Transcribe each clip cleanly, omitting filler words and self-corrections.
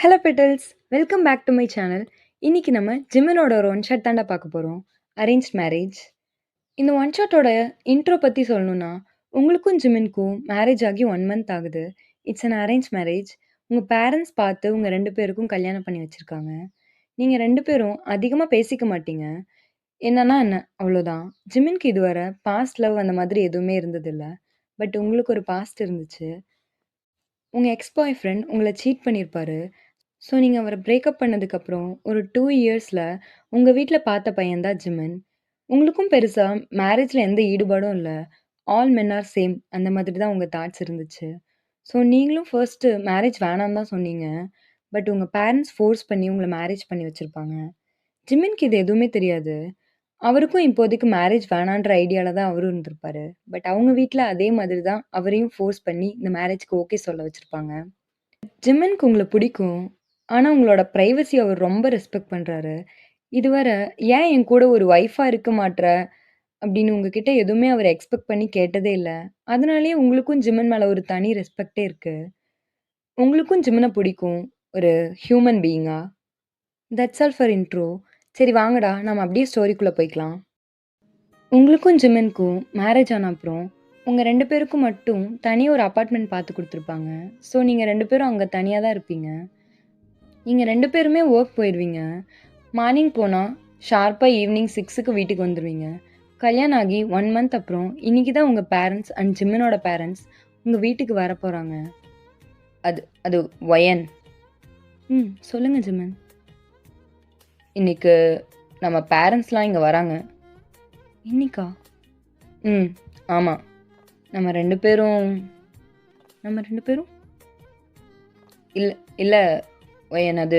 Hello petals! Welcome back to my channel. இன்னைக்கு நம்ம ஜிமினோட ஒரு ஒன் ஷாட் தான்டா பார்க்க போறோம். Arranged marriage. இந்த ஒன் ஷாட்டோட இன்ட்ரோ பத்தி சொல்லணும்னா, உங்களுக்கும் ஜிமின்க்கும் மேரேஜ் ஆகி 1 மந்த் ஆகுது. It's an arrange marriage. உங்க பேரண்ட்ஸ் பார்த்து உங்க 2 பேருக்கும் கல்யாணம் பண்ணி வச்சிருக்காங்க. நீங்க 2 பேரும் அதிகமா பேசிக்க மாட்டீங்க. என்னன்னா என்ன, அவ்வளோதான். ஜிமின்க்கு இதுவரை பாஸ்ட் லவ் அந்த மாதிரி எதுவுமே இருந்ததில்ல. பட் உங்களுக்கு ஒரு பாஸ்ட் இருந்துச்சு. உங்க எக்ஸ் பாய் ஃப்ரெண்ட் உங்கள சீட் பண்ணியிருப்பாரு. ஸோ, நீங்க அவர பிரேக்கப் பண்ணதுக்கப்புறம் ஒரு 2 இயர்ஸ்ல உங்க வீட்ல பார்த்த பையன் தான் ஜிமின். உங்களுக்கும் பெருசா மேரேஜ்ல எந்த ஈடுபாடும் இல்ல. ஆல் மென் ஆர் சேம் அந்த மாதிரி தான் உங்க தாட்ஸ் இருந்துச்சு. ஸோ, நீங்களும் ஃபர்ஸ்ட்டு மேரேஜ் வேணான்னு தான் சொன்னீங்க. பட் உங்க பேரண்ட்ஸ் ஃபோர்ஸ் பண்ணி உங்கள மேரேஜ் பண்ணி வச்சிருப்பாங்க. ஜிமின்க்கு இது எதுவுமே தெரியாது. அவருக்கும் இப்போதைக்கு மேரேஜ் வேணான்ற ஐடியால தான் அவரும் இருந்திருப்பாரு. பட் அவங்க வீட்ல அதே மாதிரி தான் அவரையும் ஃபோர்ஸ் பண்ணி இந்த மேரேஜ்க்கு ஓகே சொல்ல வச்சிருப்பாங்க. ஜிமின்க்கு உங்கள பிடிக்கும். ஆனா, உங்களோட பிரைவசி அவர் ரொம்ப ரெஸ்பெக்ட் பண்றாரு. இதுவர "ஏன் என் கூட ஒரு ஒய்ஃபா இருக்க மாட்ற?" அப்படின்னு உங்ககிட்ட எதுவுமே அவர் எக்ஸ்பெக்ட் பண்ணி கேட்டதே இல்ல. அதனாலேயே உங்களுக்கும் ஜிமின் மேல ஒரு தனி ரெஸ்பெக்ட்டே இருக்கு. உங்களுக்கும் ஜிமின பிடிக்கும். ஒரு ஹியூமன் பீயிங்கா. That's all for intro. சரி வாங்கடா, நாம அப்படியே ஸ்டோரிக்குள்ள போய்க்கலாம். உங்களுக்கும் ஜிமின்க்கும் மேரேஜ் ஆன அப்புறம், உங்க 2 பேருக்கும் மட்டும் தனியா ஒரு அபார்ட்மெண்ட் பார்த்து குடுத்துருப்பாங்க. ஸோ, நீங்க 2 பேரும் அங்க தனியா தான் இருப்பீங்க. நீங்க 2 பேருமே வொர்க் போயிருவீங்க. மார்னிங் போனா, ஷார்ப்பா ஈவினிங் 6க்கு வீட்டுக்கு வந்துருவீங்க. கல்யாணம் ஆகி 1 மந்த் அப்புறம், இன்னைக்கு தான் உங்க பேரண்ட்ஸ் அண்ட் ஜிமினோட பேரண்ட்ஸ் உங்க வீட்டுக்கு வரப்போறாங்க. அது அது ஒயன். சொல்லுங்க ஜிமின். இன்னைக்கு நம்ம பேரண்ட்ஸ்லாம் இங்க வராங்க. இன்னிக்கா? ஆமா. நம்ம 2 பேரும் இல்ல இல்ல ஒயன் அது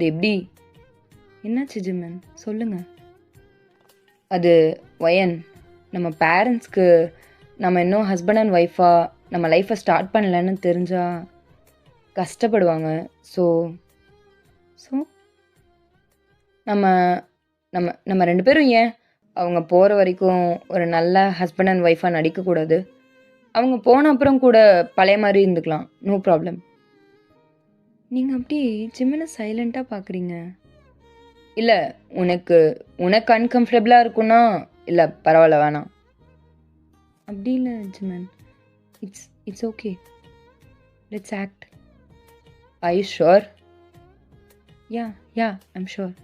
எப்படி? என்னாச்சு ஜிமின்? சொல்லுங்க. அது ஒயன், நம்ம பேரண்ட்ஸ்க்கு நம்ம இன்னும் ஹஸ்பண்ட் அண்ட் ஒய்ஃபா நம்ம லைஃப்பை ஸ்டார்ட் பண்ணலன்னு தெரிஞ்சா கஷ்டப்படுவாங்க. ஸோ ஸோ நம்ம நம்ம நம்ம 2 பேரும் ஏன் அவங்க போகிற வரைக்கும் ஒரு நல்ல ஹஸ்பண்ட் அண்ட் ஒய்ஃபாக நடிக்கக்கூடாது? அவங்க போன அப்புறம் கூட பழைய மாதிரி இருந்துக்கலாம். No problem. நீங்கள் அப்படியே ஜிமினை சைலண்ட்டாக பார்க்குறீங்க. இல்லை, உனக்கு அன்கம்ஃபர்டபுளாக இருக்குன்னா இல்லை பரவாயில்ல வேணாம். அப்படி இல்லை Jimin. It's okay. Let's act. I sure? Yeah I'm sure.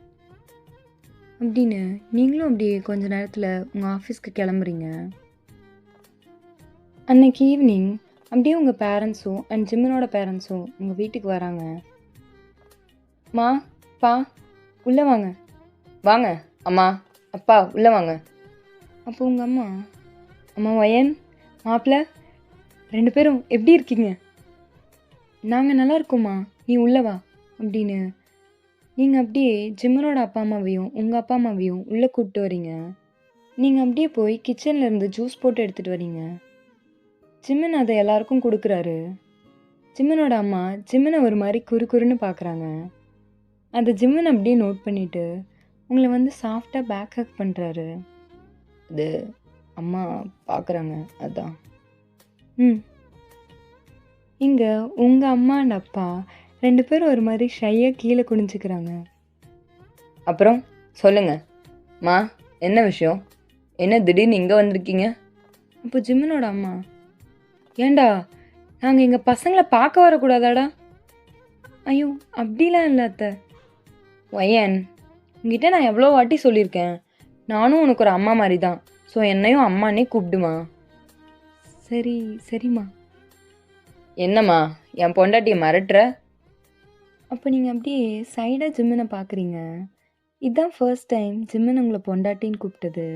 அப்படின்னு நீங்களும் அப்படியே கொஞ்ச நேரத்தில் உங்கள் ஆஃபீஸ்க்கு கிளம்புறீங்க. அன்னைக்கு ஈவினிங் அப்படியே உங்கள் பேரண்ட்ஸும் அண்ட் ஜிமினோட பேரண்ட்ஸும் உங்கள் வீட்டுக்கு வராங்க. மா, பா, உள்ளே வாங்க. வாங்க அம்மா, அப்பா உள்ளே வாங்க. அப்போ உங்கள் அம்மா வயன், மாப்பிள்ள 2 பேரும் எப்படி இருக்கீங்க? நாங்கள் நல்லா இருக்கோம்மா, நீ உள்ளே வா அப்படின்னு நீங்கள் அப்படியே ஜிமினோட அப்பா அம்மாவையும் உங்கள் அப்பா அம்மாவையும் உள்ளே கூப்பிட்டு வரீங்க. நீங்கள் அப்படியே போய் கிச்சனில் இருந்து ஜூஸ் போட்டு எடுத்துகிட்டு வரீங்க. ஜிமின் அதை எல்லாருக்கும் கொடுக்குறாரு. ஜிமினோட அம்மா ஜிமினை ஒரு மாதிரி குறுன்னு பார்க்குறாங்க. அதை ஜிமின் அப்படியே நோட் பண்ணிவிட்டு உங்களை வந்து சாஃப்டாக பேக் ஹக் பண்ணுறாரு. அது அம்மா பார்க்குறாங்க, அதான். இங்கே உங்கள் அம்மா அண்ட் அப்பா 2 பேரும் ஒரு மாதிரி ஷையாக கீழே குனிஞ்சுக்கிறாங்க. அப்புறம் சொல்லுங்க மா, என்ன விஷயம்? என்ன திடீர்னு இங்கே வந்திருக்கீங்க? அப்போ ஜிமினோட அம்மா, ஏண்டா நாங்கள் எங்கள் பசங்களை பார்க்க வரக்கூடாதாடா? ஐயோ அப்படிலாம் இல்லை அத்தை. ஒயன், உங்ககிட்ட நான் எவ்வளோ வாட்டி சொல்லியிருக்கேன், நானும் உனக்கு ஒரு அம்மா மாதிரி தான். ஸோ என்னையும் அம்மானே கூப்பிடுமா. சரிம்மா. என்னம்மா என் பொண்டாட்டியை மிரட்டுற? அப்போ நீங்கள் அப்படியே சைடாக ஜிமினை பார்க்குறீங்க. இதுதான் ஃபர்ஸ்ட் டைம் ஜிமின் உங்களை பொண்டாட்டின்னு கூப்பிட்டது.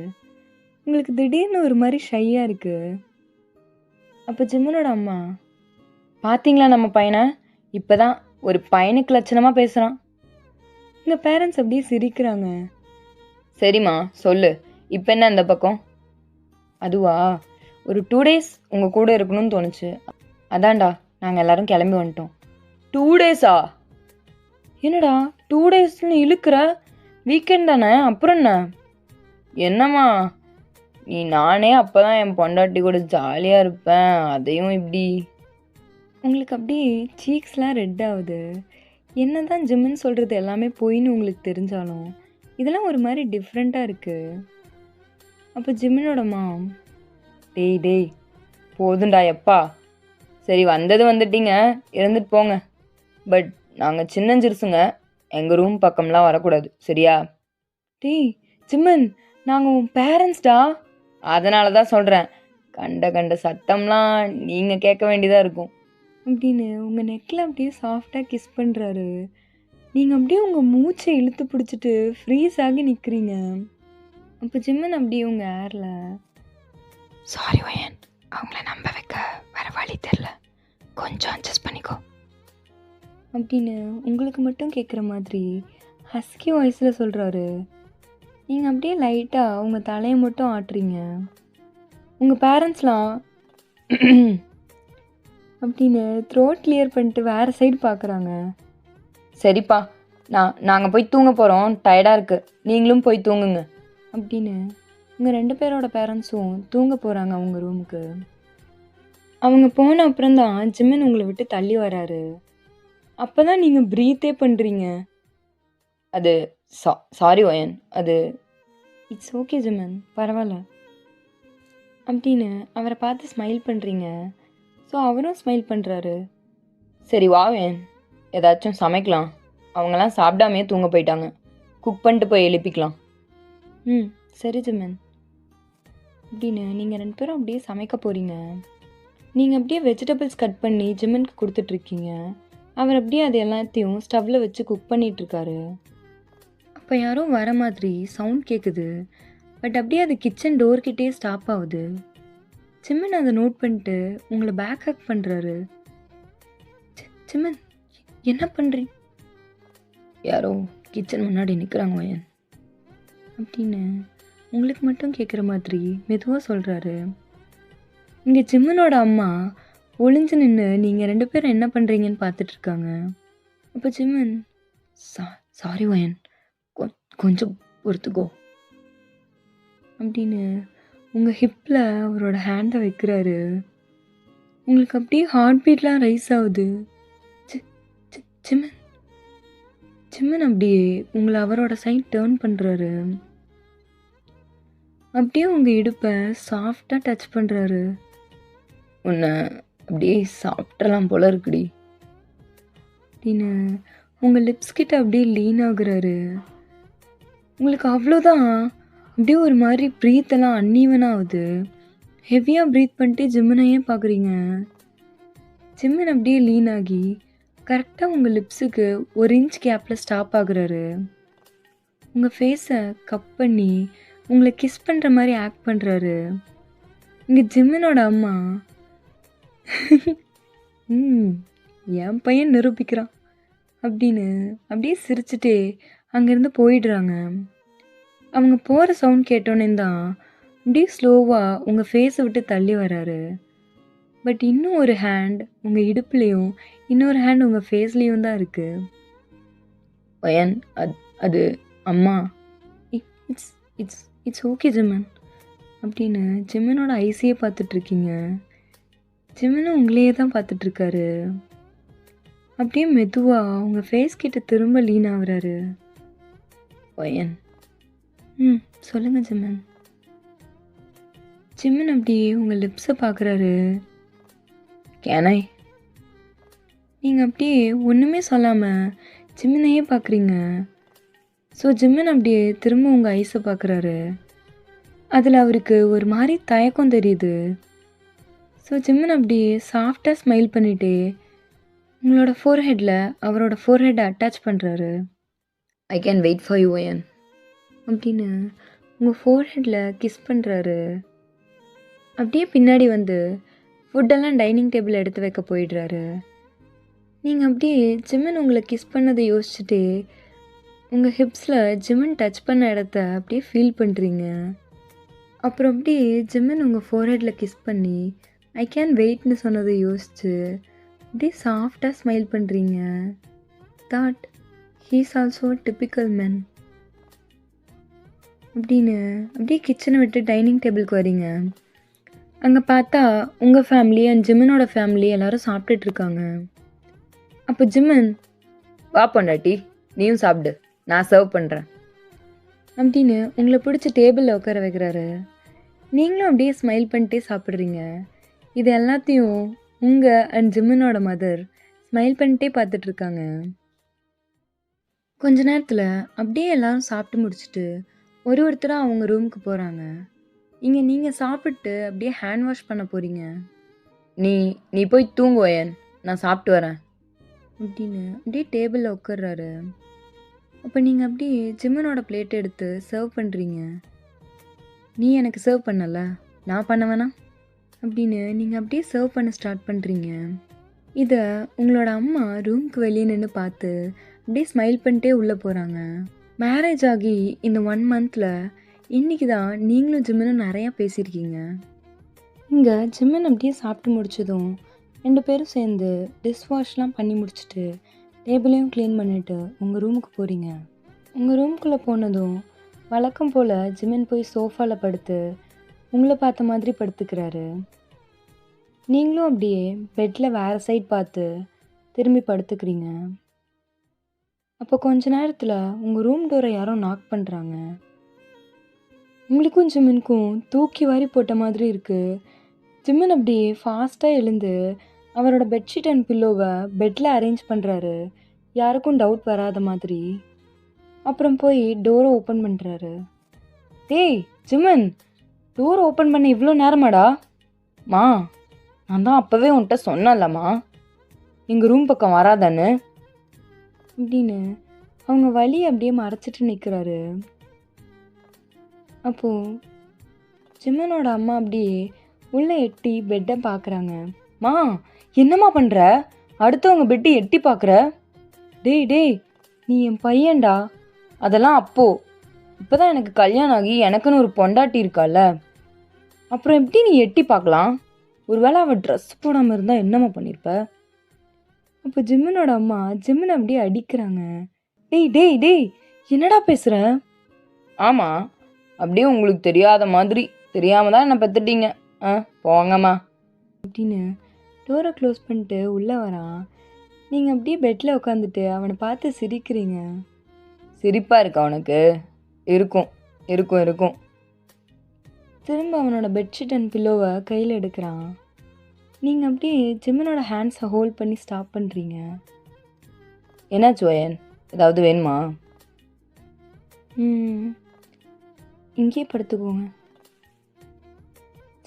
உங்களுக்கு திடீர்னு ஒரு மாதிரி ஷையாக இருக்குது. அப்போ ஜிமினோட அம்மா, பார்த்தீங்களா நம்ம பையனை, இப்போ தான் ஒரு பையனுக்கு லட்சணமாக பேசுகிறான். எங்கள் பேரண்ட்ஸ் அப்படியே சிரிக்கிறாங்க. சரிம்மா சொல்லு, இப்போ என்ன அந்த பக்கம்? அதுவா, ஒரு 2 days உங்கள் கூட இருக்கணும்னு தோணுச்சு. அதான்டா நாங்கள் எல்லாரும் கிளம்பி வந்துட்டோம். 2 days-ஆ? என்னடா 2 daysன்னு இழுக்கிற? வீக்கெண்ட் தானே, அப்புறம் என்ன? என்னம்மா நீ, நானே அப்போ தான் என் பொண்டாட்டி கூட ஜாலியாக இருப்பேன், அதையும் இப்படி. உங்களுக்கு அப்படியே சீக்ஸ்லாம் ரெட் ஆகுது. என்னதான் ஜிம்முன்னு சொல்கிறது எல்லாமே பொய்ன்னு உங்களுக்கு தெரிஞ்சாலும் இதெல்லாம் ஒரு மாதிரி டிஃப்ரெண்ட்டாக இருக்குது. அப்போ ஜிம்மினோட மாம், டேய் டேய் போதுண்டா எப்பா, சரி வந்தது வந்துட்டீங்க, இருந்துட்டு போங்க. பட் நாங்கள் சின்னஞ்சிறுசுங்க, எங்கள் ரூம் பக்கம்லாம் வரக்கூடாது சரியா? டேய் ஜிம்மன், நாங்கள் உன் பேரண்ட்ஸ்டா. அதனால தான் சொல்கிறேன், கண்ட கண்ட சத்தம்லாம் நீங்கள் கேட்க வேண்டியதாக இருக்கும் அப்படின்னு உங்கள் நெக்கில் அப்படியே சாஃப்டாக கிஸ் பண்ணுறாரு. நீங்கள் அப்படியே உங்கள் மூச்சை இழுத்து பிடிச்சிட்டு ஃப்ரீஸ் ஆகி நிற்கிறீங்க. அப்போ ஜிம்மன் அப்படியே உங்கள் ஏரில், சாரி ஒயன், அவங்கள நம்ப வைக்க வேறு வழி தெரில, கொஞ்சம் அட்ஜஸ்ட் பண்ணிக்கோ அப்படின்னு உங்களுக்கு மட்டும் கேட்குற மாதிரி ஹஸ்கி வாய்ஸில் சொல்கிறாரு. நீங்கள் அப்படியே லைட்டாக உங்கள் தலையை மட்டும் ஆட்டுறீங்க. உங்கள் பேரண்ட்ஸ்லாம் அப்படின்னு த்ரோட் கிளியர் பண்ணிட்டு வேறு சைடு பார்க்குறாங்க. சரிப்பா, நாங்கள் போய் தூங்க போகிறோம், டயர்டாக இருக்குது, நீங்களும் போய் தூங்குங்க அப்படின்னு உங்கள் 2 பேரோட பேரண்ட்ஸும் தூங்க போகிறாங்க அவங்க ரூமுக்கு. அவங்க போன அப்புறம்தான் ஜிம்மன் உங்களை விட்டு தள்ளி வராரு. அப்போ தான் நீங்கள் ப்ரீத்தே பண்ணுறீங்க. அது சாரி ஒயன், அது இட்ஸ் ஓகே ஜிம்மன், பரவாயில்ல அப்படின்னு அவரை பார்த்து ஸ்மைல் பண்ணுறீங்க. ஸோ அவரும் ஸ்மைல் பண்ணுறாரு. சரி வாவேன், ஏதாச்சும் சமைக்கலாம், அவங்கெல்லாம் சாப்பிடாமே தூங்க போயிட்டாங்க, குக் பண்ணிட்டு போய் எழுப்பிக்கலாம். சரி ஜிம்மன் அப்படின்னு நீங்கள் 2 பேரும் அப்படியே சமைக்க போகிறீங்க. நீங்கள் அப்படியே வெஜிடபிள்ஸ் கட் பண்ணி ஜிம்மனுக்கு கொடுத்துட்ருக்கீங்க. அவர் அப்படியே அது எல்லாத்தையும் ஸ்டவ்வில் வச்சு குக் பண்ணிகிட்ருக்காரு. அப்போ யாரோ வர மாதிரி சவுண்ட் கேட்குது. பட் அப்படியே அது கிச்சன் டோர்கிட்டே ஸ்டாப் ஆகுது. ஜிம்மன் அதை நோட் பண்ணிட்டு உங்களை பேக் ஹக் பண்ணுறாரு. ஜிம்மன் என்ன பண்ணுறீங்க? யாரோ கிச்சன் முன்னாடி நிற்கிறாங்க வயன் அப்படின்னு உங்களுக்கு மட்டும் கேட்குற மாதிரி மெதுவாக சொல்கிறாரு. இங்கே ஜிம்மனோட அம்மா ஒளிஞ்சு நின்று நீங்கள் 2 பேரும் என்ன பண்ணுறீங்கன்னு பார்த்துட்ருக்காங்க. அப்போ ஜிம்மன், சாரி வயன், கொஞ்சம் பொறுத்துக்கோ அப்படின்னு உங்கள் ஹிப்பில் அவரோட ஹேண்டை வைக்கிறாரு. உங்களுக்கு அப்படியே ஹார்ட் பீட்லாம் ரைஸ் ஆகுது. ஜிம்மன் ஜிம்மன் அப்படியே உங்களை அவரோட சைட் டேர்ன் பண்ணுறாரு. அப்படியே உங்கள் இடுப்பை சாஃப்டாக டச் பண்ணுறாரு. உன்னை அப்படியே சாப்பிட்றலாம் போல இருக்குடி அப்படின்னு உங்கள் லிப்ஸ் கிட்ட அப்படியே லீன் ஆகுறாரு. உங்களுக்கு அவ்வளோதான், அப்படியே ஒரு மாதிரி ப்ரீத்தெல்லாம் அன்ஈவனாக ஆகுது. ஹெவியாக ப்ரீத் பண்ணிட்டு ஜிம்மனையே பார்க்குறீங்க. ஜிம்மன் அப்படியே லீன் ஆகி கரெக்டாக உங்கள் லிப்ஸுக்கு 1 இன்ச் கேப்பில் ஸ்டாப் ஆகுறாரு. உங்கள் ஃபேஸை கப் பண்ணி உங்களை கிஸ் பண்ணுற மாதிரி ஆக்ட் பண்ணுறாரு. இங்கே ஜிம்மனோட அம்மா, என் பையன் நிரூபிக்கிறான் அப்படின்னு அப்படியே சிரிச்சுட்டே அங்கேருந்து போயிடுறாங்க. அவங்க போகிற சவுண்ட் கேட்டோன்னே தான் அப்படியே ஸ்லோவாக உங்கள் ஃபேஸை விட்டு தள்ளி வராரு. பட் இன்னும் ஒரு ஹேண்ட் உங்கள் இடுப்புலேயும் இன்னொரு ஹேண்ட் உங்கள் ஃபேஸ்லேயும் தான் இருக்குது. பையன், அது அம்மா, இட்ஸ் இட்ஸ் இட்ஸ் ஓகே ஜிம்மன் அப்படின்னு ஜிம்மனோட ஐஸையே பார்த்துட்ருக்கீங்க. ஜிம்மனும் உங்களையே தான் பார்த்துட்ருக்காரு. அப்படியே மெதுவாக உங்கள் ஃபேஸ் கிட்ட திரும்ப லீன் ஆகுறாரு. பையன், சொல்லுங்கள் ஜிம்மன். ஜிம்மன் அப்படியே உங்கள் லிப்ஸை பார்க்குறாரு. கேனாய்? நீங்கள் அப்படியே ஒன்றுமே சொல்லாமல் ஜிம்மனையே பார்க்குறீங்க. ஸோ ஜிம்மன் அப்படியே திரும்ப உங்கள் ஐஸை பார்க்குறாரு. அதில் அவருக்கு ஒரு மாதிரி தயக்கம் தெரியுது. ஸோ ஜிம்மன் அப்படியே சாஃப்டாக ஸ்மைல் பண்ணிவிட்டு உங்களோட ஃபோர்ஹெட்டில் அவரோட ஃபோர்ஹெட்டை அட்டாச் பண்ணுறாரு. I can wait for you வயன் அப்படின்னு உங்கள் ஃபோர்ஹெட்டில் கிஸ் பண்ணுறாரு. அப்படியே பின்னாடி வந்து ஃபுட்டெல்லாம் டைனிங் டேபிள் எடுத்து வைக்க போயிடுறாரு. நீங்கள் அப்படியே ஜிம்மன் உங்களை கிஸ் பண்ணதை யோசிச்சுட்டு உங்கள் ஹிப்ஸில் ஜிம்மன் டச் பண்ண இடத்த அப்படியே ஃபீல் பண்ணுறீங்க. அப்புறம் அப்படியே ஜிம்மன் உங்கள் ஃபோர்ஹெட்டில் கிஸ் பண்ணி ஐ கேன் வெயிட்னு சொன்னதை யோசிச்சு அப்படியே சாஃப்டாக ஸ்மைல் பண்ணுறீங்க. தாட் ஹீஸ் ஆல்சோ டிப்பிக்கல் மென் அப்படின்னு அப்படியே கிச்சனை விட்டு டைனிங் டேபிளுக்கு வரீங்க. அங்கே பார்த்தா உங்கள் ஃபேமிலி அண்ட் ஜிம்மனோட ஃபேமிலி எல்லோரும் சாப்பிட்டுட்ருக்காங்க. அப்போ ஜிம்மன், வா பொண்டாட்டி, நீயும் சாப்பிடு, நான் சர்வ் பண்ணுறேன் அப்படின்னு உங்களை பிடிச்சி டேபிளில் உட்கார வைக்கிறாரு. நீங்களும் அப்படியே ஸ்மைல் பண்ணிட்டே சாப்பிட்றீங்க. இது எல்லாத்தையும் உங்கள் அண்ட் ஜிம்மனோட மதர் ஸ்மைல் பண்ணிட்டே பார்த்துட்ருக்காங்க. கொஞ்ச நேரத்தில் அப்படியே எல்லாரும் சாப்பிட்டு முடிச்சுட்டு ஒருத்தராக அவங்க ரூமுக்கு போகிறாங்க. இங்கே நீங்கள் சாப்பிட்டு அப்படியே ஹேண்ட் வாஷ் பண்ண போகிறீங்க. நீ நீ போய் தூங்குவேன், நான் சாப்பிட்டு வரேன் அப்படின்னு அப்படியே டேபிளில் உட்கார்றாரு. அப்போ நீங்கள் அப்படியே ஜிம்மனோட பிளேட் எடுத்து சர்வ் பண்ணுறீங்க. நீ எனக்கு சர்வ் பண்ணல, நான் பண்ண வேணாம் அப்படின்னு நீங்கள் அப்படியே சர்வ் பண்ண ஸ்டார்ட் பண்ணுறீங்க. இதை உங்களோட அம்மா ரூமுக்கு வெளியே நின்று பார்த்து அப்படியே ஸ்மைல் பண்ணிட்டே உள்ளே போகிறாங்க. மேரேஜ் ஆகி இந்த 1 மந்தில் இன்றைக்கி தான் நீங்களும் ஜிம்மனும் நிறையா பேசியிருக்கீங்க. இங்கே ஜிம்மன் அப்படியே சாப்பிட்டு முடிச்சதும் 2 பேரும் சேர்ந்து டிஷ் வாஷ்லாம் பண்ணி முடிச்சுட்டு டேபிளையும் க்ளீன் பண்ணிவிட்டு உங்கள் ரூமுக்கு போகிறீங்க. உங்கள் ரூமுக்குள்ளே போனதும் வழக்கம் போல் ஜிம்மன் போய் சோஃபாவில் படுத்து உங்களை பார்த்த மாதிரி படுத்துக்கிறாரு. நீங்களும் அப்படியே பெட்டில் வேறு சைட் பார்த்து திரும்பி படுத்துக்கிறீங்க. அப்போ கொஞ்ச நேரத்தில் உங்கள் ரூம் டோரை யாரோ நாக் பண்ணுறாங்க. உங்களுக்கும் ஜிம்மனுக்கும் தூக்கி வாரி போட்ட மாதிரி இருக்குது. ஜிம்மன் அப்படியே ஃபாஸ்ட்டாக எழுந்து அவரோட பெட்ஷீட் அண்ட் பில்லோவை பெட்டில் அரேஞ்ச் பண்ணுறாரு, யாருக்கும் டவுட் வராத மாதிரி. அப்புறம் போய் டோரை ஓப்பன் பண்ணுறாரு. டேய் ஜிம்மன், டோர் ஓப்பன் பண்ண இவ்வளோ நேரமாடா? மா, நான் தான் அப்போவே உன்கிட்ட சொன்னேன்லம்மா, எங்கள் ரூம் பக்கம் வராதான்னு அப்படின்னு அவங்க வலி அப்படியே மறைச்சிட்டு நிற்கிறாரு. அப்போது ஜிம்மனோட அம்மா அப்படியே உள்ளே எட்டி பெட்டை பார்க்குறாங்க. மா, என்னம்மா பண்ணுற? அடுத்தவங்க பெட்டி எட்டி பார்க்குற? டேய் டேய், நீ என் பையன்டா. அதெல்லாம் அப்போ, இப்போ தான் எனக்கு கல்யாணம் ஆகி எனக்குன்னு ஒரு பொண்டாட்டி இருக்கால, அப்புறம் எப்படி நீ எட்டி பார்க்கலாம்? ஒருவேளை அவள் ட்ரெஸ் போடாமல் இருந்தால் என்னம்மா பண்ணியிருப்ப? அப்போ ஜிம்மனோட அம்மா ஜிம்மனை அப்படியே அடிக்கிறாங்க. டேய் டேய் டேய், என்னடா பேசுகிற? ஆமாம், அப்படியே உங்களுக்கு தெரியாத மாதிரி தெரியாமல் தான் என்னை பெற்றுட்டீங்க. போங்கம்மா அப்படின்னு டோரை க்ளோஸ் பண்ணிட்டு உள்ளே வரான். நீங்கள் அப்படியே பெட்டில் உட்காந்துட்டு அவனை பார்த்து சிரிக்கிறீங்க. சிரிப்பாக இருக்கா உனக்கு? இருக்கும் இருக்கும் இருக்கும். திரும்ப அவனோட பெட்ஷீட் அண்ட் பில்லோவை கையில் எடுக்கிறான். நீங்கள் அப்படியே ஜிம்மனோட ஹேண்ட்ஸை ஹோல்ட் பண்ணி ஸ்டாப் பண்ணுறீங்க. என்னாச்சு வயன், ஏதாவது வேணுமா? இங்கேயே படுத்துக்கோங்க.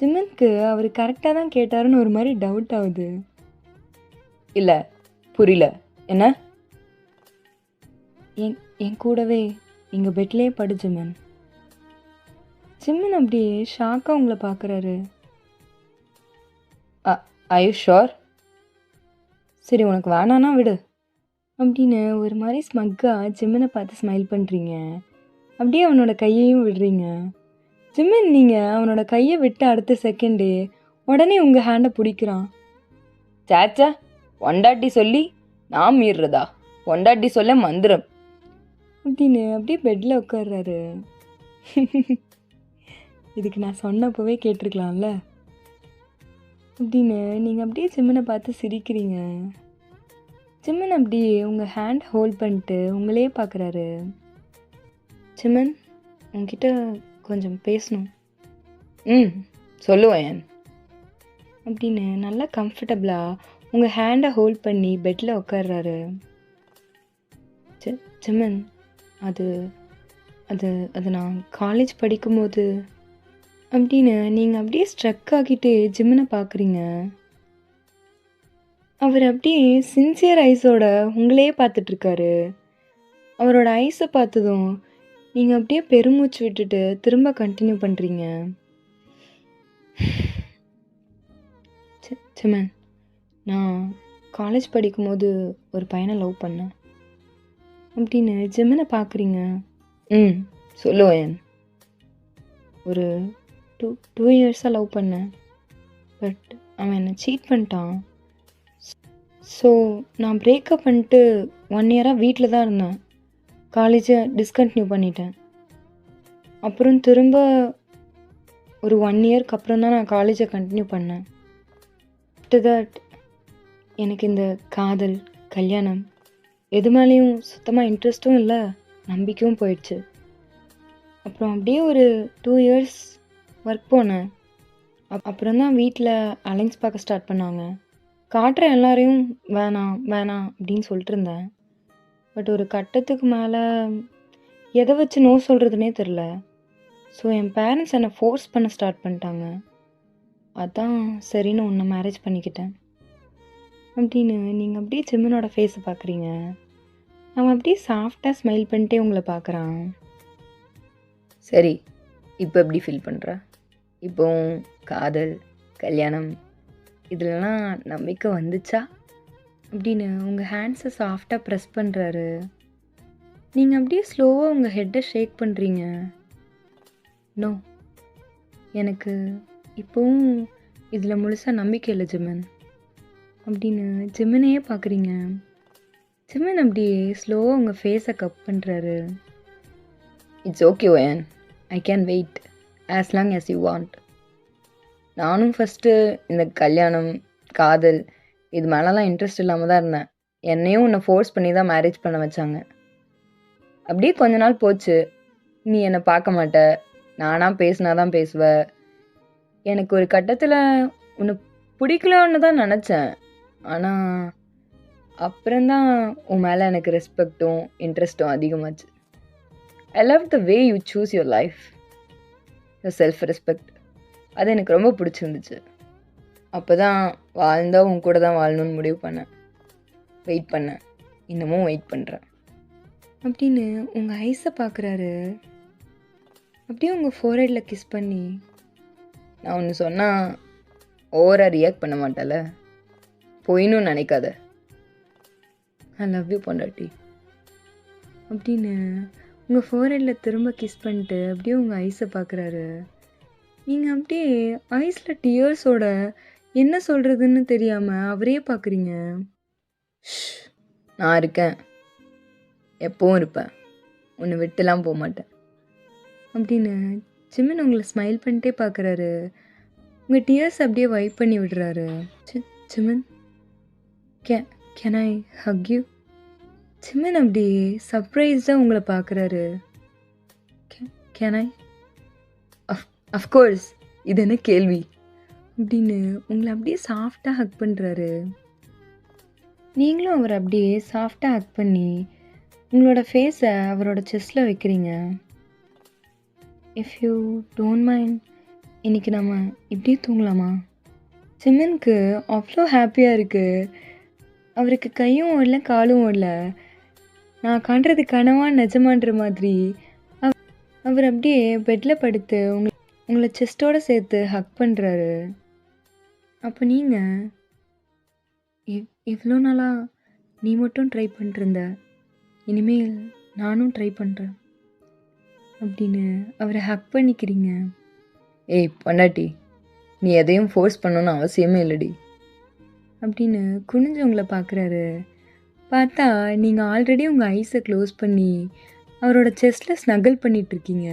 ஜிம்மனுக்கு அவர் கரெக்டாக தான் கேட்டாருன்னு ஒரு மாதிரி டவுட் ஆகுது. இல்லை, புரியல. என்ன? என் கூடவே எங்கள் பெட்லேயே படு ஜிம்மன். ஜிம்மன் அப்படியே ஷாக்காக உங்களை பார்க்குறாரு. I you sure? சரி, உனக்கு வேணான்னா விடு அப்படின்னு ஒரு மாதிரி ஸ்மக்காக ஜிம்மனை பார்த்து ஸ்மைல் பண்ணுறீங்க. அப்படியே அவனோட கையையும் விடுறீங்க. ஜிம்மன், நீங்கள் அவனோட கையை விட்டு அடுத்த செகண்டே உடனே உங்கள் ஹேண்டை பிடிக்கிறான். சேச்சா, பொண்டாட்டி சொல்லி நான் மீறுறதா? பொண்டாட்டி சொல்ல மந்திரம் அப்படின்னு அப்படியே பெட்டில் உட்கார்றாரு. இதுக்கு நான் சொன்னப்போவே கேட்டிருக்கலாம்ல அப்படின்னு நீங்கள் அப்படியே ஜிம்மனை பார்த்து சிரிக்கிறீங்க. ஜிம்மன் அப்படியே உங்கள் ஹேண்ட் ஹோல்ட் பண்ணிட்டு உங்களே பார்க்குறாரு. ஜிம்மன், உங்ககிட்ட கொஞ்சம் பேசணும். சொல்லுவேன் அப்படின்னு நல்லா கம்ஃபர்டபுளாக உங்கள் ஹேண்டை ஹோல்ட் பண்ணி பெட்டில் உட்கார்றாரு. ஜிம்மன், அது அது அது நான் காலேஜ் படிக்கும்போது அப்படின்னு நீங்கள் அப்படியே ஸ்ட்ரக் ஆகிட்டு ஜிம்மனை பார்க்குறீங்க. அவர் அப்படியே சின்சியர் ஐஸோட உங்களே பார்த்துட்ருக்காரு. அவரோட ஐஸை பார்த்ததும் நீங்கள் அப்படியே பெருமூச்சு விட்டுட்டு திரும்ப கண்டினியூ பண்ணுறீங்க. ஜிம்மன், நான் காலேஜ் படிக்கும்போது ஒரு பையனை லவ் பண்ணேன் அப்படின்னு ஜிம்மனை பார்க்குறீங்க. சொல்லுவேன். ஒரு 2 இயர்ஸாக லவ் பண்ணேன். பட் அவன் என்னை சீட் பண்ணிட்டான். ஸோ நான் பிரேக்கப் பண்ணிட்டு 1 இயராக வீட்டில் தான் இருந்தேன். காலேஜை டிஸ்கண்டினியூ பண்ணிட்டேன். அப்புறம் திரும்ப ஒரு 1 இயர்க்கு அப்புறம் தான் நான் காலேஜை கண்டினியூ பண்ணேன். ஆஃப்டர் தட் எனக்கு இந்த காதல், கல்யாணம் எது மேலேயும் சுத்தமாக இன்ட்ரெஸ்ட்டும் இல்லை, நம்பிக்கையும் போயிடுச்சு. அப்புறம் அப்படியே ஒரு 2 இயர்ஸ் ஒர்க் போனேன். அப்புறம் தான் வீட்டில் அலைன்ஸ் பார்க்க ஸ்டார்ட் பண்ணாங்க. காட்டுற எல்லாரையும் வேணாம் வேணாம் அப்படின்னு சொல்லிட்டு இருந்தேன். பட் ஒரு கட்டத்துக்கு மேலே எதை வச்சு நோ சொல்கிறதுனே தெரில. ஸோ என் பேரண்ட்ஸ் என்னை ஃபோர்ஸ் பண்ண ஸ்டார்ட் பண்ணிட்டாங்க. அதான் சரின்னு உன்னை மேரேஜ் பண்ணிக்கிட்டேன். அப்படின்னு நீங்கள் அப்படியே ஜிம்மனோட ஃபேஸை பார்க்குறீங்க. அவன் அப்படியே சாஃப்டாக ஸ்மைல் பண்ணிட்டே உங்களை பார்க்குறான். சரி, இப்போ எப்படி ஃபீல் பண்ணுற? இப்போ காதல், கல்யாணம் இதுலலாம் நம்பிக்கை வந்துச்சா? அப்படின்னு உங்கள் ஹேண்ட்ஸை சாஃப்டாக ப்ரெஸ் பண்ணுறாரு. நீங்கள் அப்படியே ஸ்லோவாக உங்கள் ஹெட்டை ஷேக் பண்ணுறீங்க. நோ, எனக்கு இப்போவும் இதில் முழுசாக நம்பிக்கை இல்லை ஜிம்மன் அப்படின்னு ஜிம்மனையே பார்க்குறீங்க. ஜிம்மன் அப்படியே ஸ்லோவாக உங்கள் ஃபேஸை கப் பண்ணுறாரு. இட்ஸ் ஓகே ஓயன், I can wait as long as you want. நானும் ஃபஸ்ட்டு இந்த கல்யாணம், காதல் இது மேலெலாம் இன்ட்ரெஸ்ட் இல்லாமல் தான் இருந்தேன். என்னையும் உன்னை ஃபோர்ஸ் பண்ணி தான் மேரேஜ் பண்ண வச்சாங்க. அப்படியே கொஞ்ச நாள் போச்சு. நீ என்னை பார்க்க மாட்ட, நானாக பேசினா தான் பேசுவ. எனக்கு ஒரு கட்டத்தில் உன்னை பிடிக்கலன்னு தான் நினச்சேன். ஆனால் அப்புறம்தான் உன் மேலே எனக்கு ரெஸ்பெக்டும் இன்ட்ரெஸ்ட்டும் அதிகமாச்சு. I love the way you choose your life, your self respect. அது எனக்கு ரொம்ப பிடிச்சிருந்துச்சு. அப்போ தான் வாழ்ந்தால் உன் கூட தான் வாழணும்னு முடிவு பண்ணேன். வெயிட் பண்ணேன், இன்னமும் வெயிட் பண்ணுறேன் அப்படின்னு உங்கள் ஐஸை பார்க்குறாரு. அப்படியே உங்கள் ஃபோர்ஹெட்டில் கிஸ் பண்ணி, நான் ஒன்று சொன்னால் ஓவராக ரியாக்ட் பண்ண மாட்டேல, போயின்னு நினைக்காத, ஐ லவ் யூ பொண்டாட்டி அப்படின்னு உங்கள் ஃபோர்ஹெட்டில் திரும்ப கிஸ் பண்ணிட்டு அப்படியே உங்கள் ஐஸை பார்க்குறாரு. நீங்கள் அப்படியே ஐஸில் டியர்ஸோட என்ன சொல்கிறதுன்னு தெரியாமல் அவரே பார்க்குறீங்க. நான் இருக்கேன், எப்பவும் இருப்பேன், உன்னை விட்டுலாம் போக மாட்டேன் அப்படின்னு ஜிம்மன் உங்களை ஸ்மைல் பண்ணிட்டே பார்க்குறாரு. உங்கள் டியர்ஸ் அப்படியே வைப் பண்ணி விடுறாரு. ஜிம்மன், கேன் ஐ ஹக் யூ? ஜிம்மன் அப்படியே சர்ப்ரைஸ்டாக உங்களை பார்க்குறாரு. Can I? அஃப்கோர்ஸ், இது என்ன கேள்வி அப்படின்னு உங்களை அப்படியே சாஃப்டாக ஹக் பண்ணுறாரு. நீங்களும் அவரை அப்படியே சாஃப்டாக ஹக் பண்ணி உங்களோட ஃபேஸை அவரோட செஸ்ட்டில் வைக்கிறீங்க. இஃப் யூ டோன்ட் மைண்ட், இன்றைக்கி நம்ம இப்படியே தூங்கலாமா? ஜிம்மனுக்கு அவ்வளோ ஹாப்பியாக இருக்குது. அவருக்கு கையும் ஓடல, காலும் ஓடல. நான் காண்றது கனவா நிஜமான்ற மாதிரி அவர் அப்படியே பெட்டில் படுத்து உங்களை செஸ்ட்டோடு சேர்த்து ஹக் பண்ணுறாரு. அப்போ நீங்கள் இவ்வளோ நாளாக நீ மட்டும் ட்ரை பண்ணிருந்த, இனிமேல் நானும் ட்ரை பண்ணுறேன் அப்படின்னு அவரை ஹக் பண்ணிக்கிறீங்க. ஏய் பொண்டாட்டி, நீ எதையும் ஃபோர்ஸ் பண்ணணும்னு அவசியமே இல்லடி அப்படின்னு குனிஞ்சு உங்களை பார்க்குறாரு. பார்த்தா நீங்கள் ஆல்ரெடி உங்கள் ஐஸை க்ளோஸ் பண்ணி அவரோட செஸ்ட்டில் ஸ்னகிள் பண்ணிகிட்ருக்கீங்க.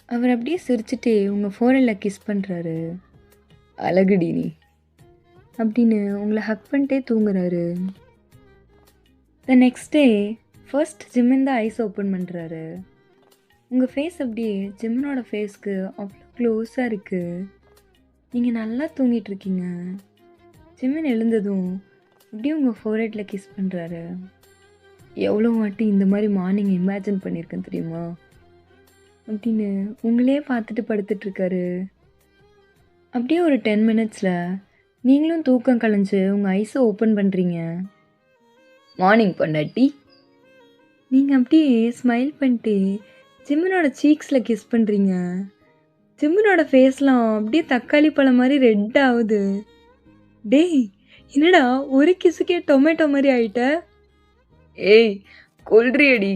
அவர் அப்படியே சிரிச்சுட்டே உங்கள் ஃபோரெல்லில் கிஸ் பண்ணுறாரு. அழகுடி நீ அப்படின்னு உங்களை ஹக் பண்ணிட்டே தூங்குறாரு. த நெக்ஸ்ட் டே ஃபர்ஸ்ட் ஜிம்மன் தான் ஐஸ் ஓப்பன் பண்ணுறாரு. உங்கள் ஃபேஸ் அப்படியே ஜிம்மனோட ஃபேஸ்க்கு அவ்வளோ க்ளோஸாக இருக்குது. நீங்கள் நல்லா தூங்கிட்டுருக்கீங்க. ஜிம்மன் எழுந்ததும் அப்படியே உங்கள் ஃபோர்ஹெட்டில் கிஸ் பண்ணுறாரு. எவ்வளோ வாட்டி இந்த மாதிரி மார்னிங் இமேஜின் பண்ணியிருக்கேன் தெரியுமா அப்படின்னு உங்களே பார்த்துட்டு படுத்துட்ருக்காரு. அப்படியே ஒரு 10 மினிட்ஸில் நீங்களும் தூக்கம் கலைஞ்சு உங்கள் ஐஸை ஓப்பன் பண்ணுறீங்க. மார்னிங் பொண்டாட்டி. நீங்கள் அப்படியே ஸ்மைல் பண்ணிட்டு ஜிம்மனோட சீக்ஸில் கிஸ் பண்ணுறீங்க. ஜிம்மனோட ஃபேஸ்லாம் அப்படியே தக்காளி பழம் மாதிரி ரெட் ஆகுது. டேய், என்னடா ஒரு கிசுக்கே டொமேட்டோ மாதிரி ஆகிட்ட? ஏய் கொல்றியடி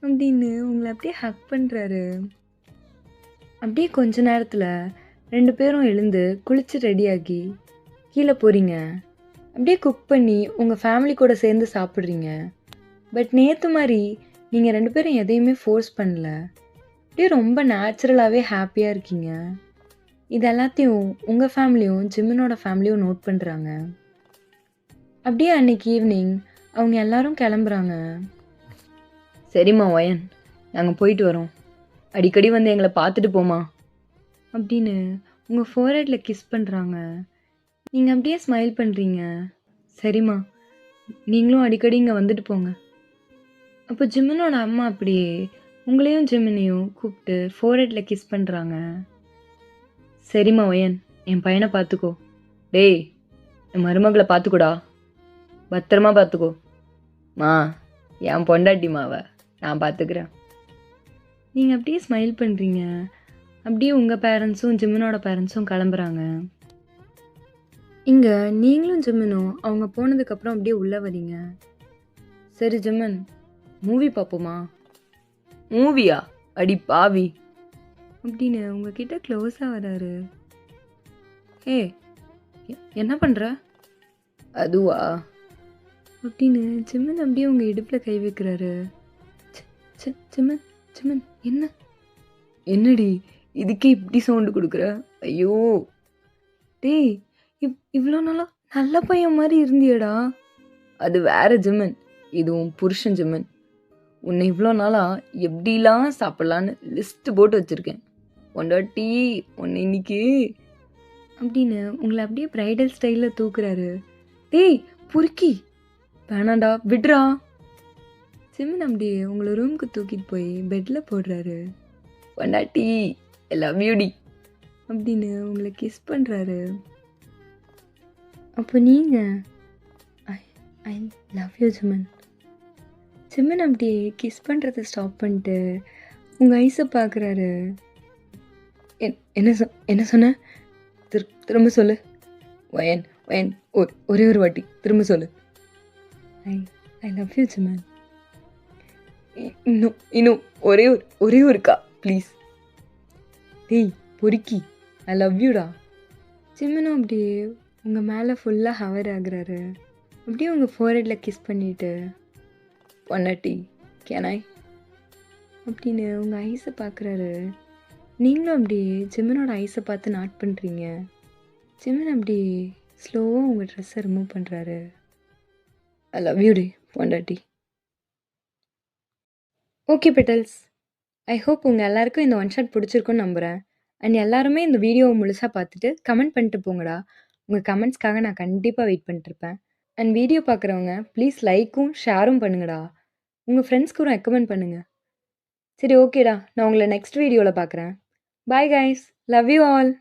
அப்படின்னு உங்களை அப்படியே ஹக் பண்ணுறாரு. அப்படியே கொஞ்ச நேரத்தில் 2 பேரும் எழுந்து குளித்து ரெடியாகி கீழே போகிறீங்க. அப்படியே குக் பண்ணி உங்கள் ஃபேமிலி கூட சேர்ந்து சாப்பிட்றீங்க. பட் நேற்று மாதிரி நீங்கள் 2 பேரும் எதையுமே ஃபோர்ஸ் பண்ணல. அப்படியே ரொம்ப நேச்சுரலாகவே ஹாப்பியாக இருக்கீங்க. இது எல்லாத்தையும் உங்கள் ஃபேமிலியும் ஜிம்மனோட ஃபேமிலியும் நோட் பண்ணுறாங்க. அப்படியே அன்னைக்கு ஈவினிங் அவங்க எல்லாரும் கிளம்புறாங்க. சரிம்மா ஒயன், நாங்கள் போயிட்டு வரோம். அடிக்கடி வந்து எங்களை பார்த்துட்டு போமா அப்படின்னு உங்கள் ஃபோர்ஹெட்டில் கிஸ் பண்ணுறாங்க. நீங்கள் அப்படியே ஸ்மைல் பண்ணுறீங்க. சரிம்மா, நீங்களும் அடிக்கடி இங்கே வந்துட்டு போங்க. அப்போ ஜிமினோட அம்மா அப்படியே உங்களையும் ஜிமினையும் கூப்பிட்டு ஃபோர்ஹெட்டில் கிஸ் பண்ணுறாங்க. சரிம்மா ஒயன், என் பையனை பார்த்துக்கோ. டேய், என் மருமகளை பார்த்துக்கோடா, பத்திரமா பார்த்துக்கோ. மா, என் பொண்டாட்டிமாவை நான் பார்த்துக்கிறேன். நீங்கள் அப்படியே ஸ்மைல் பண்ணுறீங்க. அப்படியே உங்கள் பேரண்ட்ஸும் ஜிமினோட பேரண்ட்ஸும் கிளம்புறாங்க. இங்கே நீங்களும் ஜிமினும் அவங்க போனதுக்கப்புறம் அப்படியே உள்ளே வரீங்க. சரி ஜிமன், மூவி பார்ப்போமா? மூவியா? அடி பாவி அப்படின்னு உங்ககிட்ட க்ளோஸாக வராரு. ஏ, என்ன பண்ணுற அதுவா? அப்படின்னு ஜிமன் அப்படியே உங்கள் இடுப்பில் கை வைக்கிறாரு. ஜிமன் ஜிமன் என்ன? என்னடி இதுக்கே இப்படி சவுண்டு கொடுக்குற? ஐயோ டேய், இவ்வளோ நாளா நல்ல பையன் மாதிரி இருந்தியடா. அது வேற ஜிமன், இது உன் புருஷன் ஜிமன். உன்னை இவ்வளோ நாளாக எப்படிலாம் சாப்பிட்லான்னு லிஸ்ட்டு போட்டு வச்சுருக்கேன். பொண்டாட்டி உன்னை இன்னைக்கு அப்படின்னு உங்களை அப்படியே ப்ரைடல் ஸ்டைலில் தூக்குறாரு. டேய் புருக்கி, வேணாண்டா விட்றா. ஜிமன் அப்படியே உங்களை ரூமுக்கு தூக்கிட்டு போய் பெட்டில் போடுறாரு. பொண்டாட்டி ஐ லவ் யூ டி அப்படின்னு உங்களை கிஸ் பண்ணுறாரு. அப்போ நீங்கள் ஐ ஐ லவ் யூ ஜிமன். ஜிமன் அப்படியே கிஸ் பண்ணுறதை ஸ்டாப் பண்ணிட்டு உங்கள் ஐஸை பார்க்குறாரு. என்ன சொன்ன? திரும்ப சொல்லு. ஒயன் ஒயன், ஒரே ஒரு வாட்டி திரும்ப சொல்லு. ஐ ஐ லவ் யூ ஜிமன். இன்னும் ஒரே ஒருக்கா ப்ளீஸ். டேய் பொறுக்கி, ஐ லவ் யூடா. ஜிமனும் அப்படியே உங்கள் மேலே ஃபுல்லாக ஹவர் ஆகுறாரு. அப்படியே உங்கள் ஃபோர்ஹெட்டில் கிஸ் பண்ணிவிட்டு பொண்டாட்டி கேன் ஐ அப்படின்னு உங்கள் ஐஸை பார்க்குறாரு. நீங்களும் அப்படியே ஜிமனோட ஐஸை பார்த்து நாட் பண்ணுறீங்க. ஜிமன் அப்படியே ஸ்லோவாக உங்கள் ட்ரெஸ்ஸை ரிமூவ் பண்ணுறாரு. ஐ லவ் யூ டி பொண்டாட்டி. ஓகே பெட்டல்ஸ், ஐ ஹோப் உங்கள் எல்லாருக்கும் இந்த ஒன் ஷாட் பிடிச்சிருக்குன்னு நம்புகிறேன். அண்ட் எல்லாருமே இந்த வீடியோவை முழுசாக பார்த்துட்டு கமெண்ட் பண்ணிட்டு போங்கடா. உங்கள் கமெண்ட்ஸ்க்காக நான் கண்டிப்பாக வெயிட் பண்ணிட்டுருப்பேன். அண்ட் வீடியோ பார்க்குறவங்க ப்ளீஸ் லைக்கும் ஷேரும் பண்ணுங்கடா. உங்கள் ஃப்ரெண்ட்ஸ்க்கு ரெக்கமெண்ட் பண்ணுங்கள். சரி ஓகேடா, நான் உங்களை நெக்ஸ்ட் வீடியோவில் பார்க்குறேன். Bye guys, love you all.